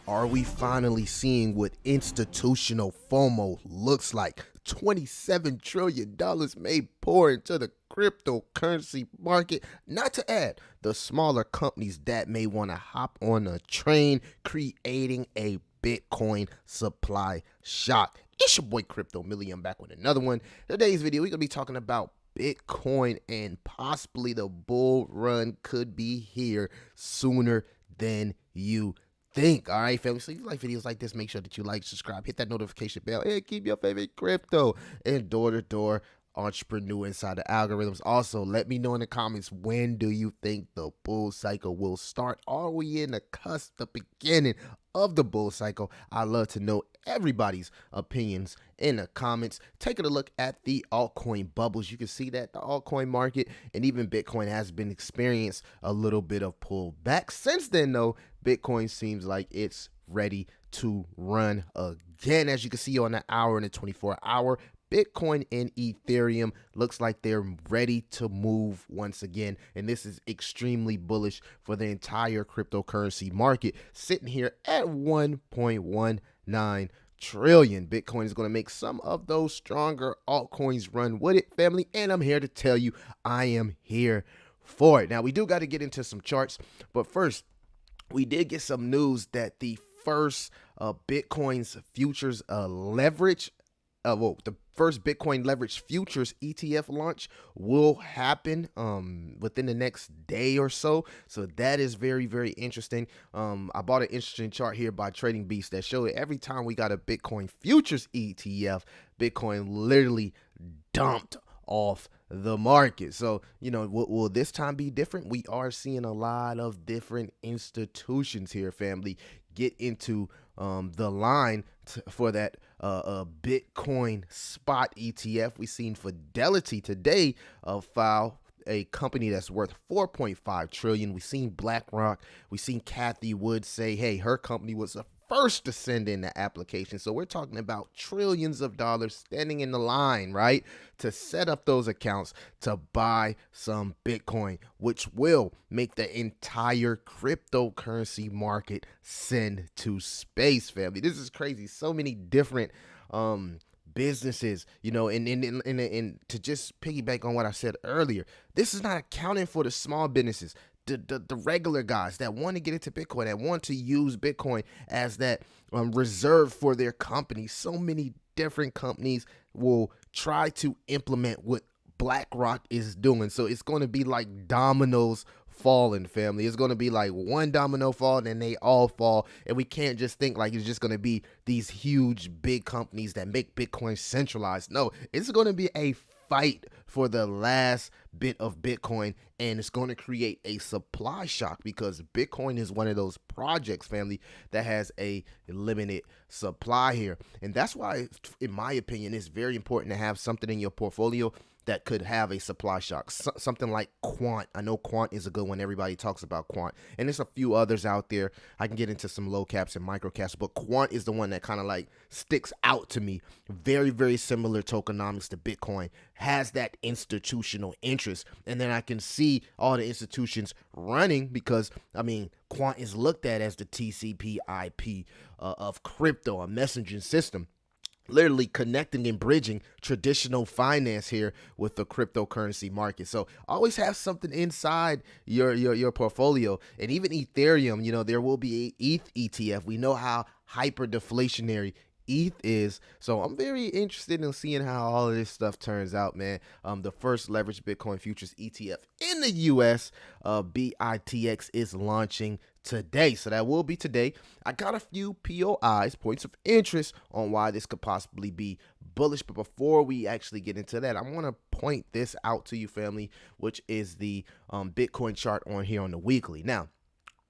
Are we finally seeing what institutional FOMO looks like? $27 trillion may pour into the cryptocurrency market, not to add the smaller companies that may want to hop on a train, creating a Bitcoin supply shock. It's your boy Crypto Millie. I'm back with another one. Today's video, we're going to be talking about Bitcoin and possibly the bull run could be here sooner than you think. All right, family. So if you like videos like this, make sure that you like, subscribe, hit that notification bell, and keep your favorite crypto and door-to-door entrepreneur inside the algorithms. Also, let me know in the comments, when do you think the bull cycle will start? Are we in the cusp, the beginning of the bull cycle? I love to know everybody's opinions in the comments. Taking a look at the altcoin bubbles, you can see that the altcoin market and even Bitcoin has been experienced a little bit of pullback. Since then, though, Bitcoin seems like it's ready to run again. As you can see on the hour and the 24-hour, Bitcoin and Ethereum looks like they're ready to move once again. And this is extremely bullish for the entire cryptocurrency market, sitting here at 1.19 trillion. Bitcoin is going to make some of those stronger altcoins run with it, family. And I'm here to tell you, I am here for it. Now, we do got to get into some charts, but first, we did get some news that the first Bitcoin's futures leverage, the first Bitcoin leverage futures ETF launch will happen within the next day or so. So that is very, very interesting. I bought an interesting chart here by Trading Beast that showed every time we got a Bitcoin futures ETF, Bitcoin literally dumped off the market. So, you know, will this time be different? We are seeing a lot of different institutions here, family, get into the line for that Bitcoin spot ETF. We've seen Fidelity today file a company that's worth 4.5 trillion. We've seen BlackRock. We've seen Kathy Wood say, hey, her company was the first to send in the application. So we're talking about trillions of dollars standing in the line, right, to set up those accounts to buy some Bitcoin, which will make the entire cryptocurrency market send to space, family. This is crazy. So many different businesses, you know, and to just piggyback on what I said earlier, this is not accounting for the small businesses, the regular guys that want to get into Bitcoin, that want to use Bitcoin as that reserve for their company. So many different companies will try to implement what BlackRock is doing. So it's going to be like dominoes falling, family. It's going to be like one domino fall and then they all fall. And we can't just think like it's just going to be these huge big companies that make Bitcoin centralized. No, it's going to be a fight for the last bit of Bitcoin, and it's going to create a supply shock because Bitcoin is one of those projects, family, that has a limited supply here. And that's why, in my opinion, it's very important to have something in your portfolio that could have a supply shock. Something like Quant. I know Quant is a good one. Everybody talks about Quant. And there's a few others out there. I can get into some low caps and micro caps, but Quant is the one that kind of like sticks out to me. Very, very similar tokenomics to Bitcoin. Has that institutional interest. And then I can see all the institutions running because, I mean, Quant is looked at as the TCP IP of crypto, a messaging system, literally connecting and bridging traditional finance here with the cryptocurrency market. So always have something inside your portfolio. And even Ethereum, you know, there will be a ETH ETF. We know how hyper deflationary ETH is. So I'm very interested in seeing how all of this stuff turns out, man. The first leveraged Bitcoin futures ETF in the US, BITX, is launching today. So that will be today. I got a few POIs, points of interest, on why this could possibly be bullish. But before we actually get into that, I want to point this out to you, family, which is the Bitcoin chart on here on the weekly. Now,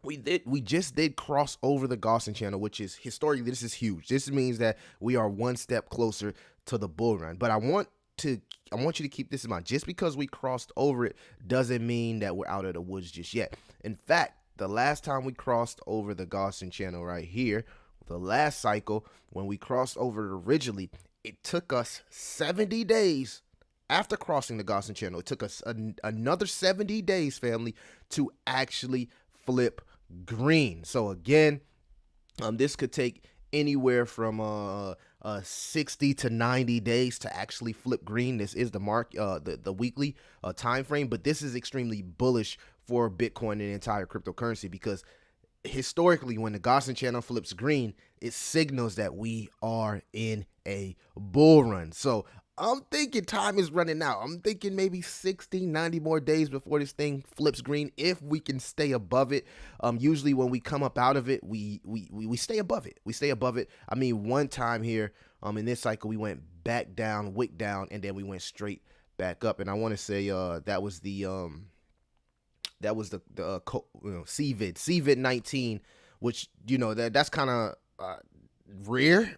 we just did cross over the Gaussian channel, which is historically, this is huge. This means that we are one step closer to the bull run. But I want you to keep this in mind. Just because we crossed over it doesn't mean that we're out of the woods just yet. In fact, the last time we crossed over the Gaussian channel right here, the last cycle, when we crossed over it originally, it took us 70 days after crossing the Gaussian channel. It took us another 70 days, family, to actually flip green. So again, This could take anywhere from 60 to 90 days to actually flip green. This is the the weekly time frame, but this is extremely bullish for Bitcoin and the entire cryptocurrency because historically, when the Gaussian channel flips green, it signals that we are in a bull run. So I'm thinking time is running out. I'm thinking maybe 60, 90 more days before this thing flips green if we can stay above it. Usually when we come up out of it, we stay above it. We stay above it. I mean, one time here in this cycle, we went back down, wick down, and then we went straight back up. And I want to say that was the CVID 19, which that's kind of rare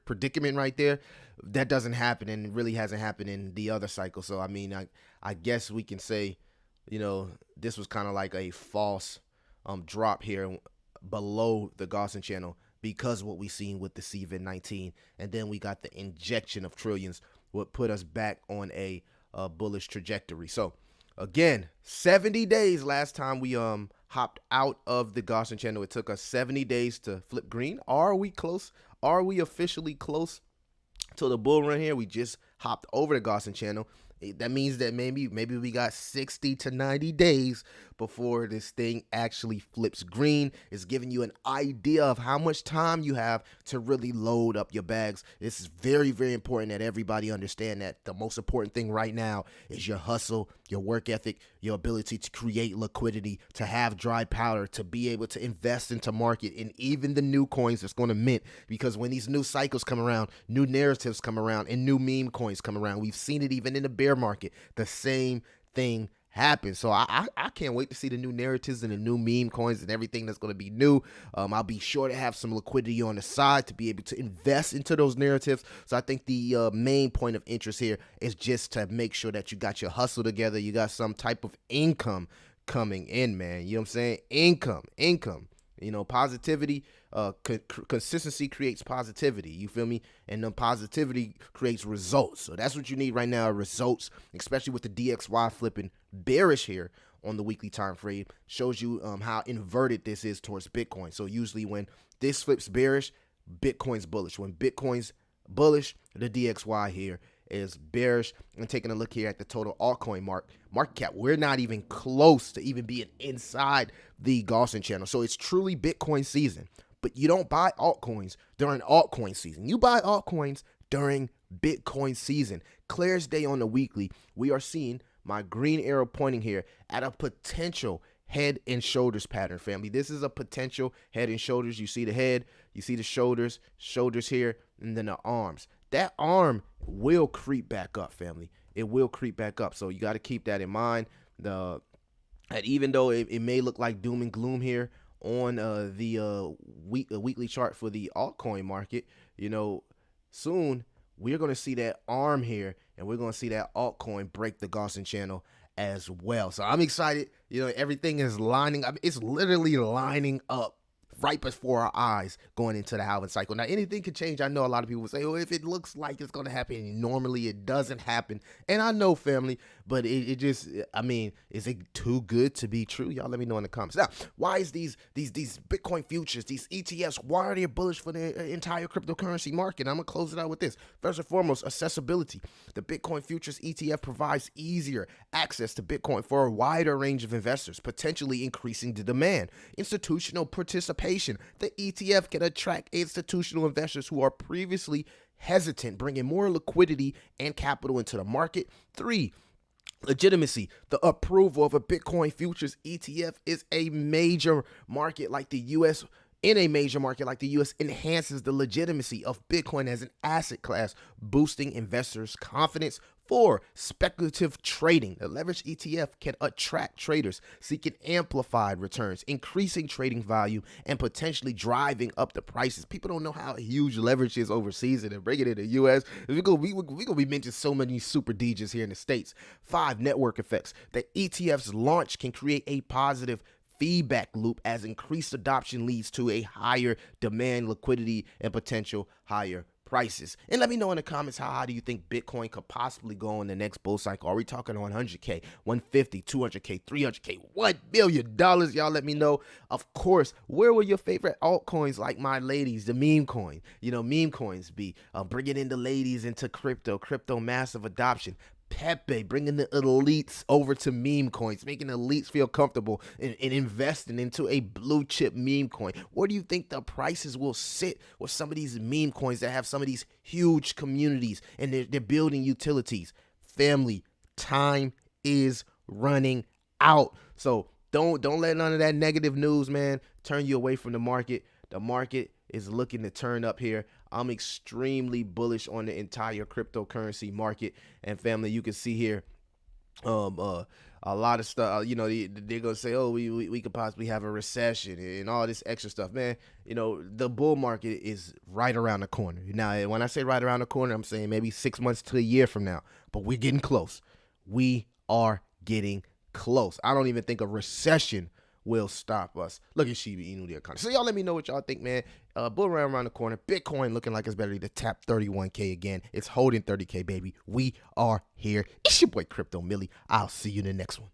predicament right there. That doesn't happen, and it really hasn't happened in the other cycle. So I mean, I guess we can say, this was kind of like a false drop here below the Gaussian channel because of what we seen with the CVID 19, and then we got the injection of trillions, what put us back on a bullish trajectory. So again, 70 days last time we hopped out of the Gaussian channel. It took us 70 days to flip green. Are we close? Are we officially close to the bull run here? We just hopped over the Gaussian channel. That means that maybe we got 60 to 90 days before this thing actually flips green. It's giving you an idea of how much time you have to really load up your bags. This is very, very important that everybody understand that the most important thing right now is your hustle, your work ethic, your ability to create liquidity, to have dry powder, to be able to invest into market and even the new coins that's going to mint. Because when these new cycles come around, new narratives come around, and new meme coins come around, we've seen it even in the bear market. The same thing happens. So I can't wait to see the new narratives and the new meme coins and everything that's going to be new. I'll be sure to have some liquidity on the side to be able to invest into those narratives. So I think the main point of interest here is just to make sure that you got your hustle together. You got some type of income coming in, man. You know what I'm saying? Income. Positivity, consistency creates positivity. You feel me? And then positivity creates results. So that's what you need right now, results, especially with the DXY flipping bearish here on the weekly time frame. Shows you how inverted this is towards Bitcoin. So usually when this flips bearish, Bitcoin's bullish. When Bitcoin's bullish, the DXY here is bearish. And taking a look here at the total altcoin market cap, we're not even close to even being inside the Gaussian channel. So it's truly Bitcoin season. But you don't buy altcoins during altcoin season. You buy altcoins during Bitcoin season. Clear as day on the weekly, we are seeing my green arrow pointing here at a potential head and shoulders pattern, family. This is a potential head and shoulders. You see the head, you see the shoulders here, and then the arms. That arm will creep back up, family. It will creep back up. So you got to keep that in mind. That even though it may look like doom and gloom here on the weekly chart for the altcoin market, soon we're going to see that arm here, and we're going to see that altcoin break the Gaussian channel as well. So I'm excited. Everything is lining up. It's literally lining up right before our eyes going into the halving cycle. Now, anything could change. I know a lot of people say, oh, if it looks like it's going to happen, normally it doesn't happen. And I know, family, but it just, I mean, is it too good to be true? Y'all let me know in the comments. Now, why is these Bitcoin futures, these ETFs, why are they bullish for the entire cryptocurrency market? I'm going to close it out with this. First and foremost, accessibility. The Bitcoin futures ETF provides easier access to Bitcoin for a wider range of investors, potentially increasing the demand. Institutional participation. The ETF can attract institutional investors who are previously hesitant, bringing more liquidity and capital into the market. 3, legitimacy. The approval of a Bitcoin futures ETF is a major market like the U.S. In a major market like the U.S. enhances the legitimacy of Bitcoin as an asset class, boosting investors' confidence. 4, speculative trading. The leverage ETF can attract traders seeking amplified returns, increasing trading value and potentially driving up the prices. People don't know how huge leverage is overseas and bring it in the U.S. We're going to be mentioning so many super DJs here in the States. 5, network effects. The ETF's launch can create a positive feedback loop as increased adoption leads to a higher demand, liquidity, and potential higher prices. And let me know in the comments how high do you think Bitcoin could possibly go in the next bull cycle. Are we talking 100K, 150, 200K, 300K, $1 billion? Y'all let me know. Of course, where will your favorite altcoins like my ladies, the meme coin, meme coins be? Bringing in the ladies into crypto massive adoption. Pepe bringing the elites over to meme coins, making the elites feel comfortable in investing into a blue chip meme coin. Where do you think the prices will sit with some of these meme coins that have some of these huge communities and they're building utilities? Family, time is running out. So don't let none of that negative news, man, turn you away from the market. The market is looking to turn up here. I'm extremely bullish on the entire cryptocurrency market. And family, you can see here a lot of stuff. They're gonna say, oh, we could possibly have a recession and all this extra stuff. Man, the bull market is right around the corner. Now, when I say right around the corner, I'm saying maybe 6 months to a year from now, but we're getting close. We are getting close. I don't even think a recession will stop us. Look at Shiba Inu, the economy. So y'all let me know what y'all think, man. Bull around the corner. Bitcoin looking like it's better to tap 31K again. It's holding 30K, baby. We are here. It's your boy Crypto Millie. I'll see you in the next one.